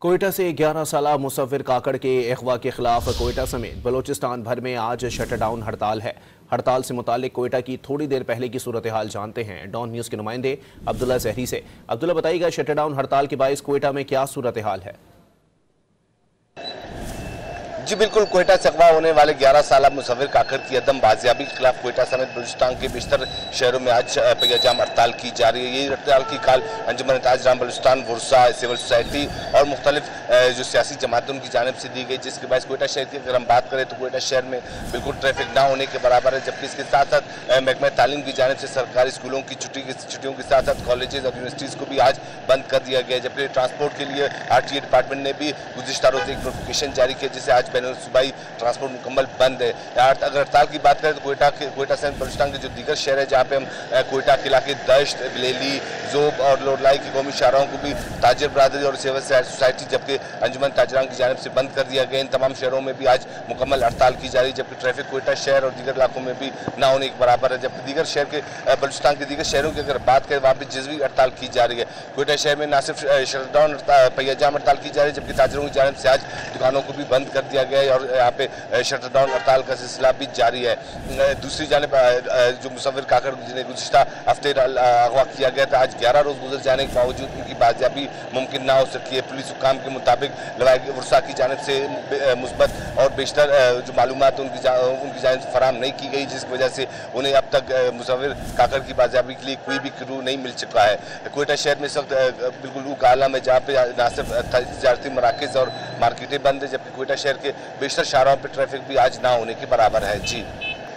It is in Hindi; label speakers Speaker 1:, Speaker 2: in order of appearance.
Speaker 1: कोयटा से 11 साला मुसव्विर काकड़ के अगवा के खिलाफ कोयटा समेत बलोचिस्तान भर में आज शटडाउन हड़ताल है। हड़ताल से मुतालिक कोयटा की थोड़ी देर पहले की सूरत हाल जानते हैं डॉन न्यूज़ के नुमाइंदे अब्दुल्ला जहरी से। अब्दुल्ला, बताइएगा शटडाउन हड़ताल के बायस कोयटा में क्या सूरत हाल है?
Speaker 2: जी बिल्कुल, कोयटा से अगवा होने वाले 11 साला मुसव्विर काकड़ की अदम बाजियाबी के खिलाफ कोयटा समेत बलूचिस्तान के बेशतर शहरों में आज पहिया-जाम हड़ताल की जा रही है। ये हड़ताल की काल अंजुमन ताजराम बलूचिस्तान, वुरसा, सिविल सोसाइटी और मुख्तलिफ जो सियासी जमातें उनकी जानिब से दी गई, जिसके बाद कोयटा शहर की अगर हम बात करें तो कोयटा शहर में बिल्कुल ट्रैफिक ना होने के बराबर है। जबकि इसके साथ साथ महकमा तालीम की जानिब से सरकारी स्कूलों की छुट्टियों के साथ साथ कॉलेजेस और यूनिवर्सिटीज़ को भी आज बंद कर दिया गया। जबकि ट्रांसपोर्ट के लिए RTA डिपार्टमेंट ने भी गुज़िश्ता रोज़ एक नोटिफिकेशन जारी किया, जिससे आज बैनुल सूबाई ट्रांसपोर्ट मुकम्मल बंद है। अगर हड़ताल की बात करें तो कोयटा समेत बलूचिस्तान के जो दीगर शहर है, जहाँ पे हम कोयटा के इलाके दश्त, बलेली, जोब और लोरलाई की कौमी शाहराहों को भी ताजिर बरादरी और सिविल सोसाइटी जबकि अंजुमन ताजराम की जानिब से बंद कर दिया गया। इन तमाम शहरों में भी आज मुकम्मल हड़ताल की जा रही है। जबकि ट्रैफिक कोयटा शहर और दीगर इलाकों में भी ना होने के बराबर है। जबकि दीगर शहर के बलूचिस्तान के दीगर शहरों की अगर बात करें, वहाँ पर जज्वी हड़ताल की जा रही है। कोयटा शहर में न सिर्फ शटडाउन पहिया-जाम हड़ताल की जा रही है, जबकि ताजरों की जानिब से आज दुकानों को भी बंद कर दिया गया है और यहाँ पे शटडाउन हड़ताल का सिलसिला भी जारी है। दूसरी जानिब जो मुसव्विर काकड़ जिन्हें गुज़िश्ता हफ्ते अगवा किया गया था, आज 11 रोज़ गुजर जाने के बावजूद उनकी बाजियाबी मुमकिन ना हो सकी है। पुलिस हुकाम के मुताबिक वुरसा की जानिब से मुस्बत और बेशतर जो मालूमात उनकी जानिब से फराहम नहीं की गई, जिसकी वजह से उन्हें अब तक मुसव्विर काकड़ की बाजियाबी के लिए कोई भी क्रू नहीं मिल चुका है। कोयटा शहर में इस वक्त बिल्कुल वो आलम है, जहाँ पे न सिर्फ तजारती मराकज़ और मार्केटें बंद है, जबकि कोयटा शहर के बेशतर शाहराहों पर ट्रैफिक भी आज ना होने के बराबर है। जी।